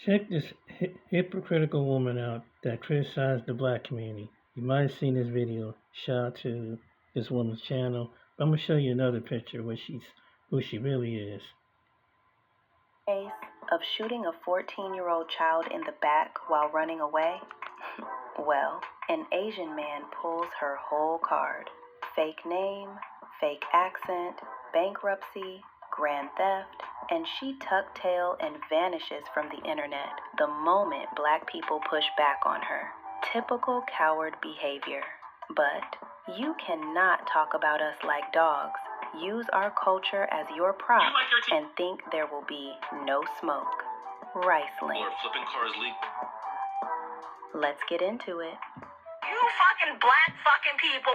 Check this hypocritical woman out that criticized the black community. You might have seen this video. Shout out to this woman's channel. But I'm gonna show you another picture where who she really is. Case of shooting a 14-year-old child in the back while running away? Well, an Asian man pulls her whole card. Fake name, fake accent, bankruptcy, grand theft, and she tuck tail and vanishes from the internet the moment black people push back on her. Typical coward behavior. But you cannot talk about us like dogs, use our culture as your prop, and think there will be no smoke. Riceling. Or flipping cars legal. Let's get into it. You fucking black fucking people.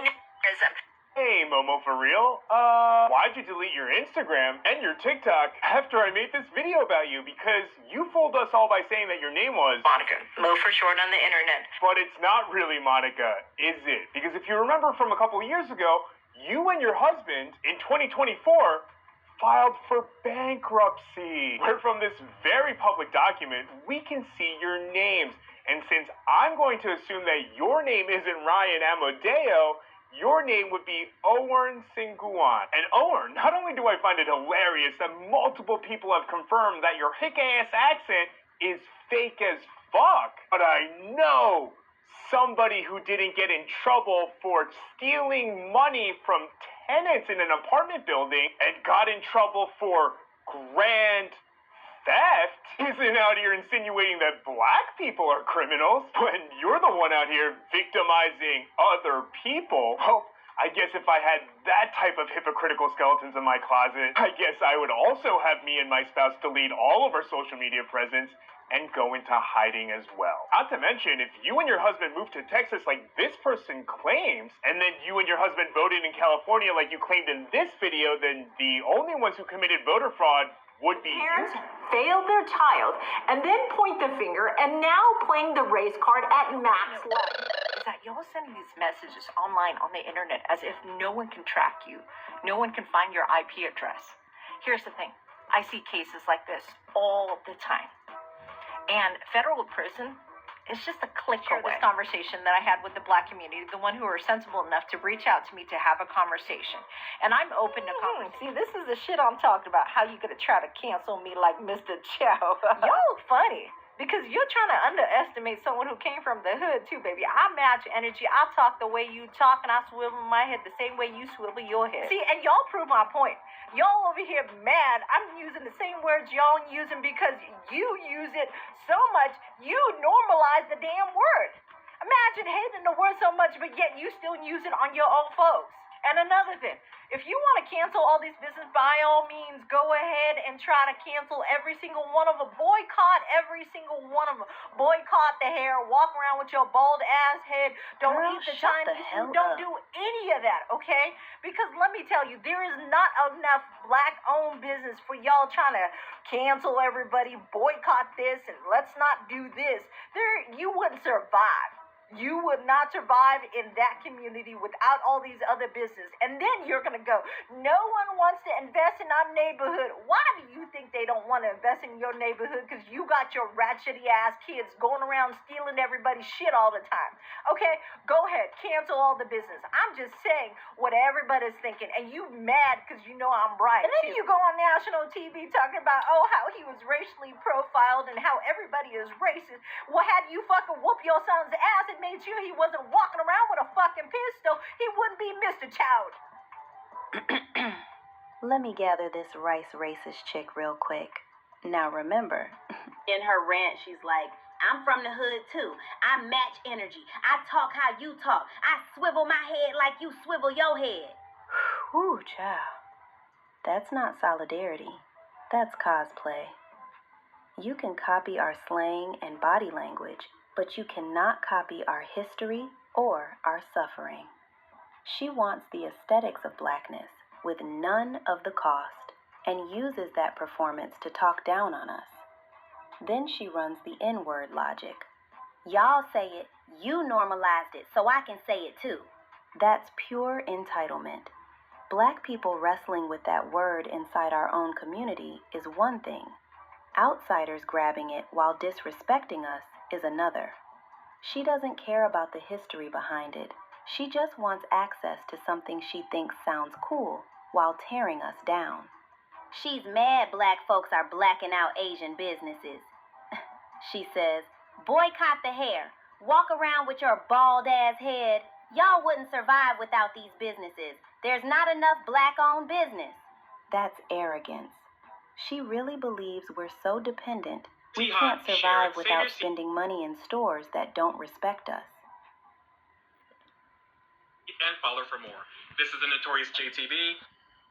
Hey, Momo, for real? Why'd you delete your Instagram and your TikTok after I made this video about you? Because you fooled us all by saying that your name was Monica. Mo for short on the internet. But it's not really Monica, is it? Because if you remember from a couple of years ago, you and your husband in 2024 filed for bankruptcy. Where from this very public document, we can see your names. And since I'm going to assume that your name isn't Ryan Amadeo, your name would be Owen Singuan. And Owen, not only do I find it hilarious that multiple people have confirmed that your hick-ass accent is fake as fuck, but I know somebody who didn't get in trouble for stealing money from tenants in an apartment building and got in trouble for grand theft isn't out here insinuating that black people are criminals when you're the one out here victimizing other people. Well, I guess if I had that type of hypocritical skeletons in my closet, I guess I would also have me and my spouse delete all of our social media presence and go into hiding as well. Not to mention, if you and your husband moved to Texas like this person claims, and then you and your husband voted in California like you claimed in this video, then the only ones who committed voter fraud would be Parents failed their child and then point the finger and now playing the race card at max level. Is that y'all sending these messages online on the internet as if no one can track you, no one can find your IP address. Here's the thing. I see cases like this all the time. And federal prison is just a click away. This conversation that I had with the black community, the one who are sensible enough to reach out to me to have a conversation. And I'm open to conversation. See, this is the shit I'm talking about. How you gonna try to cancel me like Mr. Chow? Y'all funny. Because you're trying to underestimate someone who came from the hood too, baby. I match energy. I talk the way you talk, and I swivel my head the same way you swivel your head. See, and y'all prove my point. Y'all over here mad. I'm using the same words y'all using because you use it so much, you normalize the damn word. Imagine hating the word so much, but yet you still use it on your own folks. And another thing, if you want to cancel all these businesses, by all means, go ahead and try to cancel every single one of them. Boycott every single one of them. Boycott the hair. Walk around with your bald ass head. Don't Girl, eat the shut Chinese the hell food. Don't up. do any of that, okay? Because let me tell you, there is not enough black-owned business for y'all trying to cancel everybody, boycott this, and let's not do this. You wouldn't survive. You would not survive in that community without all these other businesses. And then you're going to go, no one wants to invest in our neighborhood. Why do you think they don't want to invest in your neighborhood? Because you got your ratchety ass kids going around stealing everybody's shit all the time. Okay, go ahead, cancel all the business. I'm just saying what everybody's thinking. And you mad because you know I'm right. And then you go on national TV talking about, oh, how he was racially profiled and how everybody is racist. Well, had you fucking whoop your son's ass and made sure he wasn't walking around with a fucking pistol, he wouldn't be Mr. Child. Let me gather this rice racist chick real quick. Now remember, In her rant, she's like, I'm from the hood too. I match energy. I talk how you talk. I swivel my head like you swivel your head. whew, child. That's not solidarity. That's cosplay. You can copy our slang and body language, but you cannot copy our history or our suffering. She wants the aesthetics of blackness with none of the cost and uses that performance to talk down on us. Then she runs the N-word logic. Y'all say it. You normalized it, so I can say it too. That's pure entitlement. Black people wrestling with that word inside our own community is one thing. Outsiders grabbing it while disrespecting us is another. She doesn't care about the history behind it. She just wants access to something she thinks sounds cool while tearing us down. She's mad black folks are blacking out Asian businesses. She says, boycott the hair. Walk around with your bald-ass head. Y'all wouldn't survive without these businesses. There's not enough black-owned business. That's arrogance. She really believes we're so dependent we can't survive without spending money in stores that don't respect us. And follow for more. This is the Notorious JTV.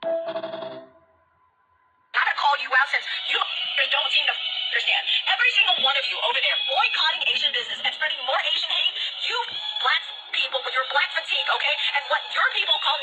Gotta call you out since you don't seem to understand. Every single one of you over there boycotting Asian business and spreading more Asian hate, you black people with your black fatigue, okay? And what your people call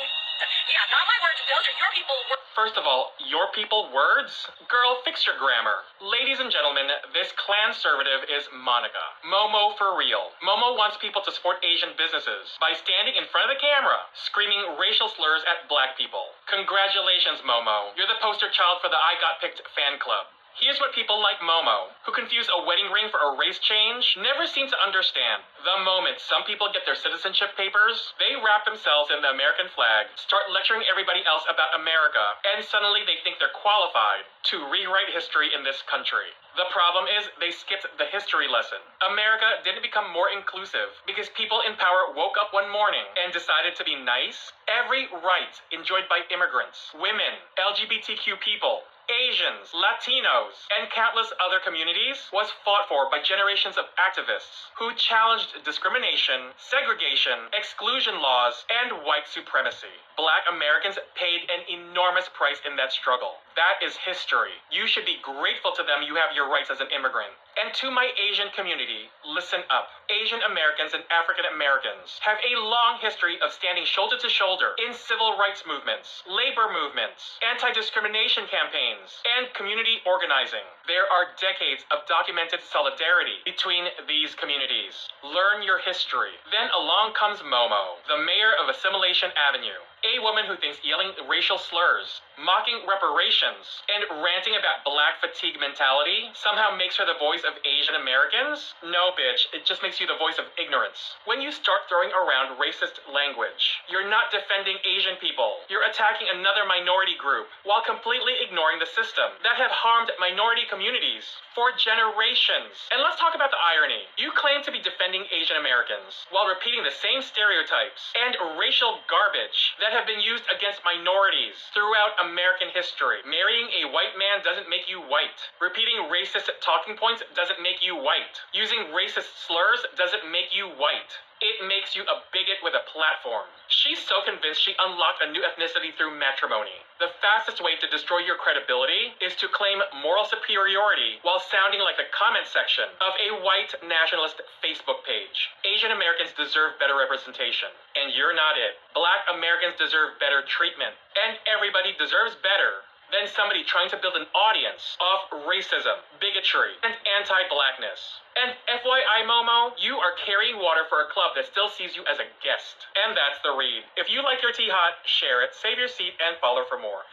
not my words, those are your people words. First of all, your people words? Girl, fix your grammar. Ladies and gentlemen, this Klan-servative is Monica. Momo for real. Momo wants people to support Asian businesses by standing in front of the camera, screaming racial slurs at black people. Congratulations, Momo. You're the poster child for the I Got Picked fan club. Here's what people like Momo, who confuse a wedding ring for a race change, never seem to understand. The moment some people get their citizenship papers, they wrap themselves in the American flag, start lecturing everybody else about America, and suddenly they think they're qualified to rewrite history in this country. The problem is they skipped the history lesson. America didn't become more inclusive because people in power woke up one morning and decided to be nice. Every right enjoyed by immigrants, women, LGBTQ people, Asians, Latinos, and countless other communities was fought for by generations of activists who challenged discrimination, segregation, exclusion laws, and white supremacy. Black Americans paid an enormous price in that struggle. That is history. You should be grateful to them you have your rights as an immigrant. And to my Asian community, listen up. Asian Americans and African Americans have a long history of standing shoulder to shoulder in civil rights movements, labor movements, anti-discrimination campaigns, and community organizing. There are decades of documented solidarity between these communities. Learn your history. Then along comes Momo, the mayor of Assimilation Avenue, a woman who thinks yelling racial slurs, mocking reparations, and ranting about black fatigue mentality somehow makes her the voice of Asian Americans? No, bitch, it just makes you the voice of ignorance. When you start throwing around racist language, you're not defending Asian people. You're attacking another minority group while completely ignoring the system that have harmed minority communities for generations. And let's talk about the irony. You claim to be defending Asian Americans while repeating the same stereotypes and racial garbage that have been used against minorities throughout American history. Marrying a white man doesn't make you white. Repeating racist talking points doesn't make you white. Using racist slurs doesn't make you white. It makes you a bigot with a platform. She's so convinced she unlocked a new ethnicity through matrimony. The fastest way to destroy your credibility is to claim moral superiority while sounding like the comment section of a white nationalist Facebook page. Asian Americans deserve better representation, and you're not it. Black Americans deserve better treatment, and everybody deserves better than somebody trying to build an audience of racism, bigotry, and anti-blackness. And FYI, Momo, you are carrying water for a club that still sees you as a guest. And that's the read. If you like your tea hot, share it, save your seat, and follow for more.